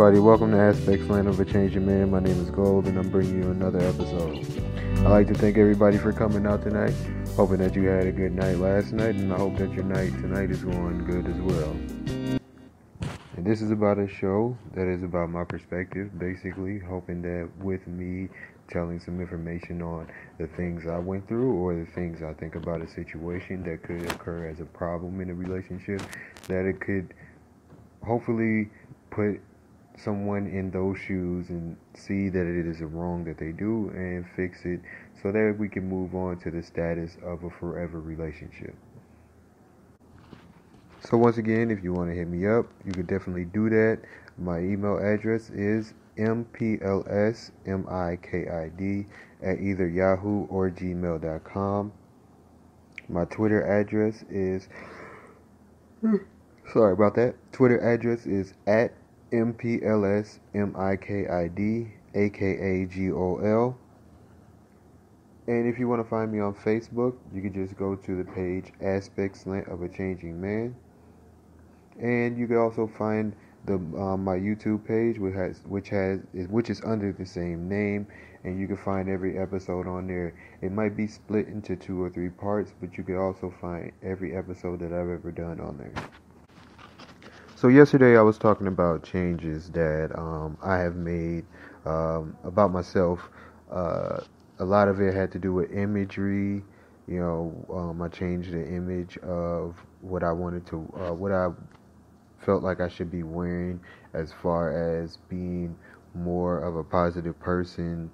everybody, welcome to Aspects Land of a Changing Man. My name is Gold and I'm bringing you another episode. I'd like to thank everybody for coming out tonight, hoping that you had a good night last night, and I hope that your night tonight is going good as well. And this is about a show that is about my perspective, basically hoping that with me telling some information on the things I went through or the things I think about a situation that could occur as a problem in a relationship, that it could hopefully put someone in those shoes and see that it is a wrong that they do and fix it so that we can move on to the status of a forever relationship. So once again, if you want to hit me up, you can definitely do that. My email address is mplsmikid at either yahoo or gmail.com. My Twitter address is Twitter address is at mplsmikid, aka GOL. And if you want to find me on Facebook, you can just go to the page Aspects of a Changing Man. And you can also find my YouTube page, which is under the same name, and you can find every episode on there. It might be split into 2 or 3 parts, but you can also find every episode that I've ever done on there. So yesterday I was talking about changes that I have made about myself. A lot of it had to do with imagery. I changed the image of what I wanted to, what I felt like I should be wearing, as far as being more of a positive person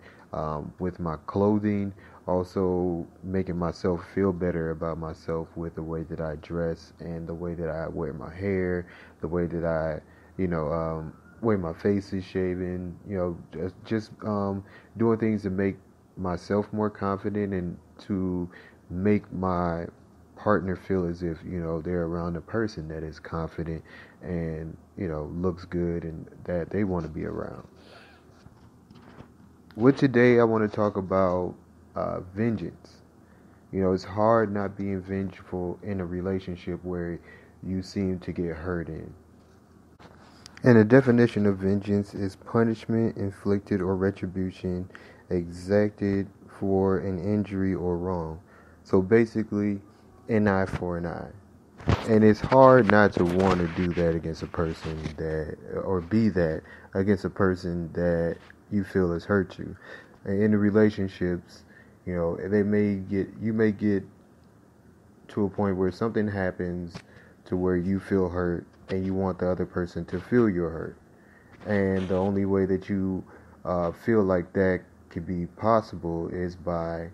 with my clothing. Also making myself feel better about myself with the way that I dress and the way that I wear my hair, the way that I, way my face is shaven, just doing things to make myself more confident and to make my partner feel as if, they're around a person that is confident and, looks good and that they want to be around. With today, I want to talk about vengeance. It's hard not being vengeful in a relationship where you seem to get hurt in. And the definition of vengeance is punishment inflicted or retribution exacted for an injury or wrong. So basically, an eye for an eye. And it's hard not to want to do that against a person against a person that you feel has hurt you. And in the relationships, you may get to a point where something happens to where you feel hurt and you want the other person to feel your hurt. And the only way that you feel like that could be possible is by,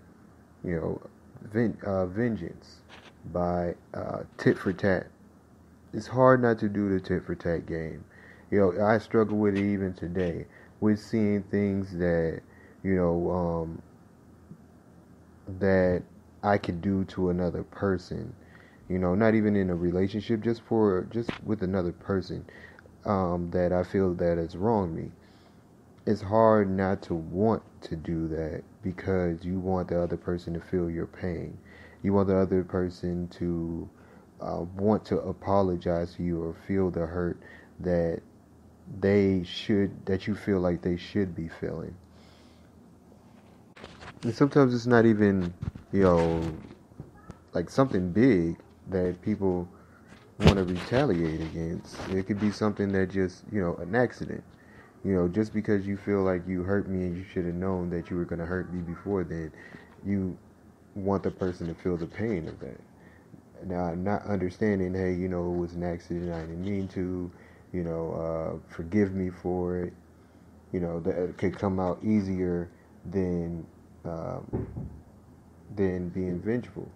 vengeance, by tit for tat. It's hard not to do the tit for tat game. I struggle with it even today, with seeing things that, that I could do to another person, not even in a relationship, just with another person, that I feel that has wronged me. It's hard not to want to do that because you want the other person to feel your pain. You want the other person to want to apologize to you or feel the hurt that you feel like they should be feeling. And sometimes it's not even, like something big that people want to retaliate against. It could be something that just, an accident. Just because you feel like you hurt me and you should have known that you were going to hurt me before then, you want the person to feel the pain of that. Now, not understanding, hey, it was an accident, I didn't mean to, forgive me for it, that could come out easier than being vengeful.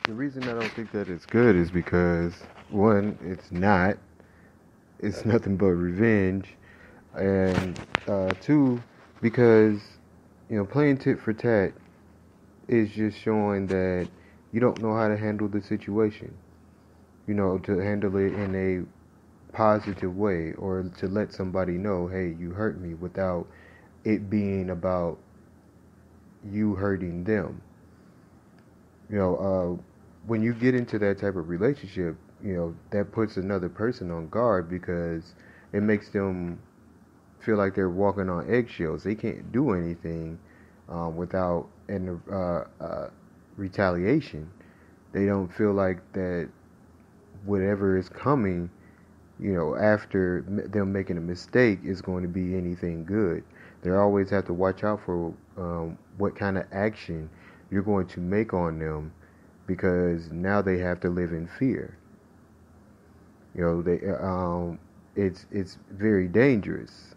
The reason I don't think that it's good is because, one, it's nothing but revenge, and 2, because, playing tit for tat is just showing that you don't know how to handle the situation, to handle it in a positive way, or to let somebody know, hey, you hurt me, without it being about you hurting them. When you get into that type of relationship, that puts another person on guard because it makes them feel like they're walking on eggshells. They can't do anything without retaliation. They don't feel like that whatever is coming, after them making a mistake is going to be anything good. They always have to watch out for what kind of action you're going to make on them, because now they have to live in fear. It's very dangerous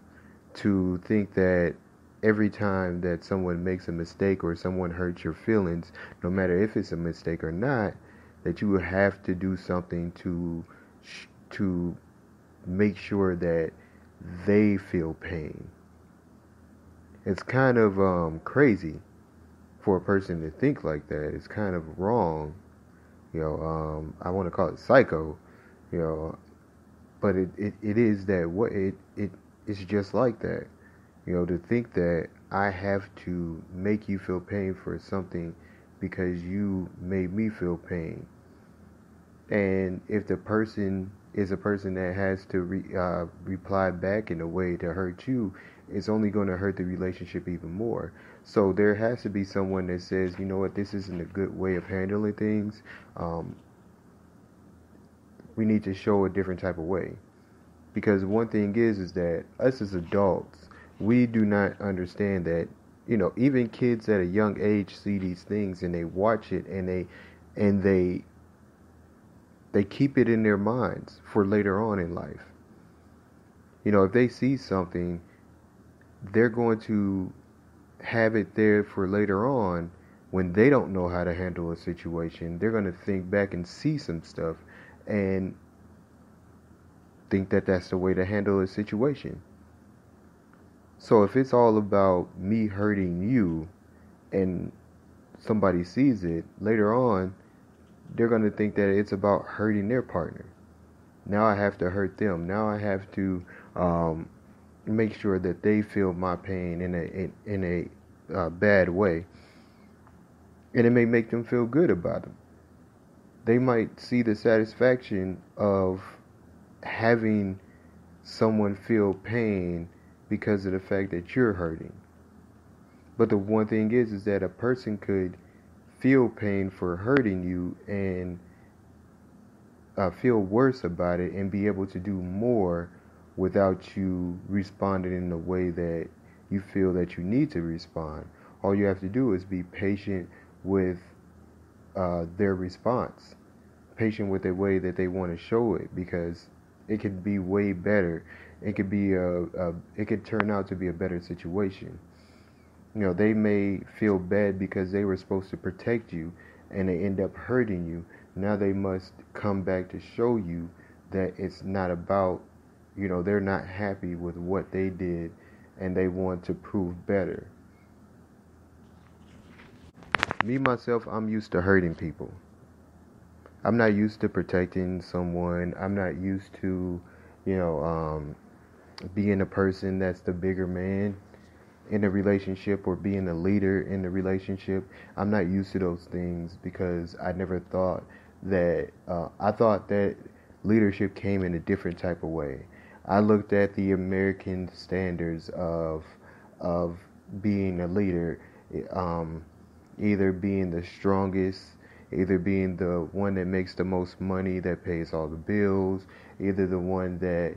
to think that every time that someone makes a mistake or someone hurts your feelings, no matter if it's a mistake or not, that you have to do something to make sure that they feel pain. It's kind of crazy for a person to think like that. It's kind of wrong. I want to call it psycho. You know, but it is that what it's just like that. To think that I have to make you feel pain for something because you made me feel pain. And if the person is a person that has to reply back in a way to hurt you, it's only going to hurt the relationship even more. So there has to be someone that says, you know what, this isn't a good way of handling things. We need to show a different type of way. Because one thing is that us as adults, we do not understand that, even kids at a young age see these things and they watch it and they keep it in their minds for later on in life. If they see something, they're going to have it there for later on when they don't know how to handle a situation. They're going to think back and see some stuff and think that that's the way to handle a situation. So if it's all about me hurting you and somebody sees it, later on, they're going to think that it's about hurting their partner. Now I have to hurt them. Now I have to make sure that they feel my pain in a bad way. And it may make them feel good about it. They might see the satisfaction of having someone feel pain because of the fact that you're hurting. But the one thing is that a person could feel pain for hurting you and feel worse about it and be able to do more without you responding in the way that you feel that you need to respond. All you have to do is be patient with their response, patient with the way that they want to show it, because it could be way better. It could be it could turn out to be a better situation. They may feel bad because they were supposed to protect you and they end up hurting you. Now they must come back to show you that it's not about, they're not happy with what they did and they want to prove better. Me, myself, I'm used to hurting people. I'm not used to protecting someone. I'm not used to, being a person that's the bigger man in a relationship or being a leader in the relationship. I'm not used to those things because I never thought that, I thought that leadership came in a different type of way. I looked at the American standards of being a leader, either being the strongest, either being the one that makes the most money, that pays all the bills, either the one that,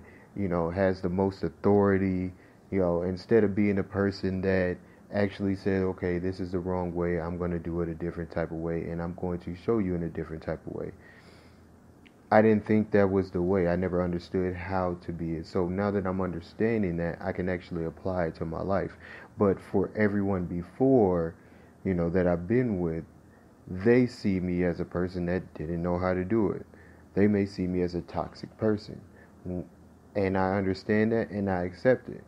has the most authority, instead of being a person that actually said, okay, this is the wrong way, I'm going to do it a different type of way, and I'm going to show you in a different type of way. I didn't think that was the way. I never understood how to be it. So now that I'm understanding that, I can actually apply it to my life. But for everyone before, that I've been with, they see me as a person that didn't know how to do it. They may see me as a toxic person. And I understand that and I accept it.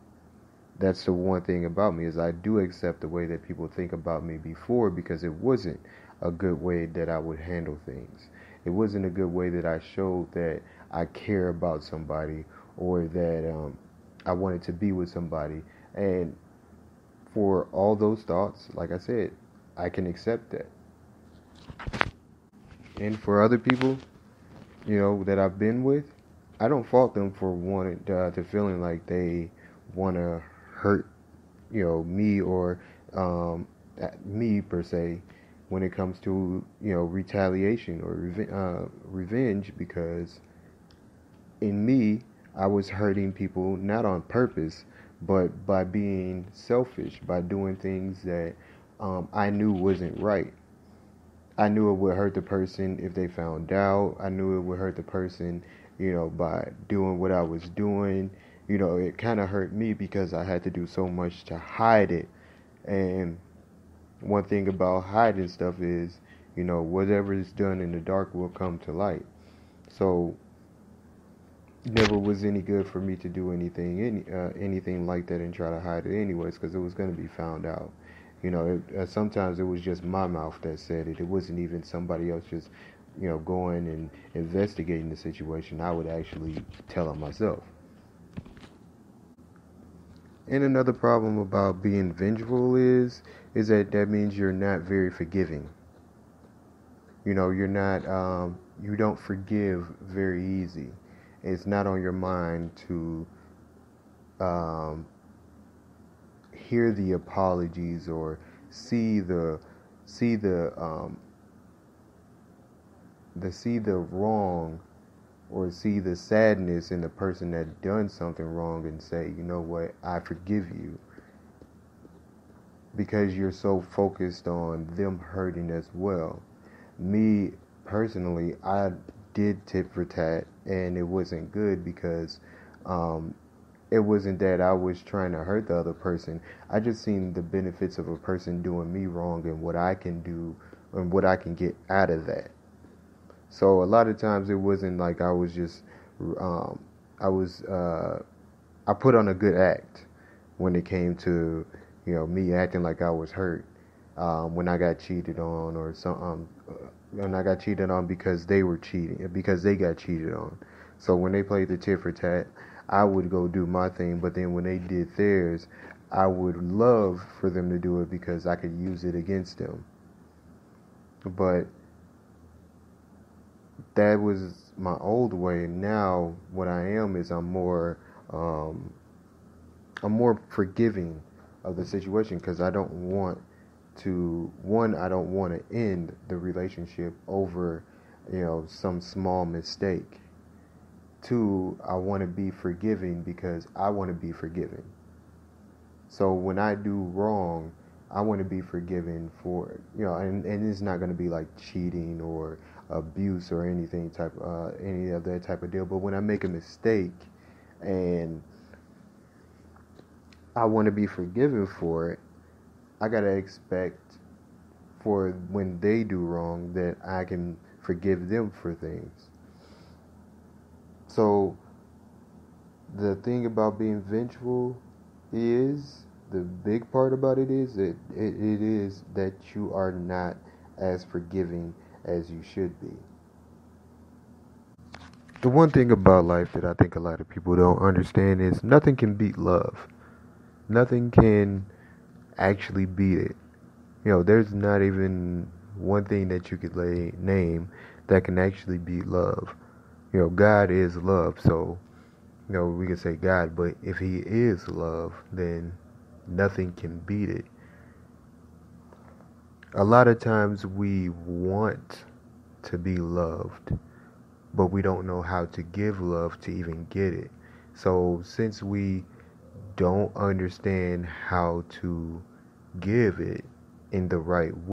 That's the one thing about me, is I do accept the way that people think about me before, because it wasn't a good way that I would handle things. It wasn't a good way that I showed that I care about somebody or that I wanted to be with somebody. And for all those thoughts, like I said, I can accept that. And for other people, that I've been with, I don't fault them for wanting to feeling like they want to hurt, me or me per se when it comes to retaliation or revenge, because in me I was hurting people not on purpose, but by being selfish, by doing things that I knew wasn't right. I knew it would hurt the person if they found out. I knew it would hurt the person, by doing what I was doing. It kind of hurt me because I had to do so much to hide it. And one thing about hiding stuff is, whatever is done in the dark will come to light. So it never was any good for me to do anything like that and try to hide it anyways, because it was going to be found out. Sometimes it was just my mouth that said it. It wasn't even somebody else just, going and investigating the situation. I would actually tell it myself. And another problem about being vengeful is that means you're not very forgiving. You're not you don't forgive very easy. It's not on your mind to um, hear the apologies or see the wrong, or see the sadness in the person that done something wrong and say, you know what, I forgive you, because you're so focused on them hurting as well. Me personally, I did tit for tat, and it wasn't good because it wasn't that I was trying to hurt the other person. I just seen the benefits of a person doing me wrong and what I can do and what I can get out of that. So a lot of times it wasn't like I was just um, I was I put on a good act when it came to me acting like I was hurt when I got cheated on, or when I got cheated on because they were cheating, because they got cheated on. So when they played the tit for tat, I would go do my thing, but then when they did theirs, I would love for them to do it because I could use it against them. But that was my old way. Now what I am is um, I'm more forgiving of the situation, because I don't want I don't want to end the relationship over some small mistake. Two, I want to be forgiving because I want to be forgiven. So when I do wrong, I want to be forgiven for it. And it's not going to be like cheating or abuse or any of that type of deal. But when I make a mistake and I want to be forgiven for it, I gotta expect for when they do wrong that I can forgive them for things. So the thing about being vengeful is, the big part about it is that it is that you are not as forgiving as you should be. The one thing about life that I think a lot of people don't understand is nothing can beat love. Nothing can actually beat it. There's not even one thing that you could name that can actually beat love. God is love, so we can say God, but if He is love, then nothing can beat it. A lot of times we want to be loved, but we don't know how to give love to even get it. So since we don't understand how to give it in the right way,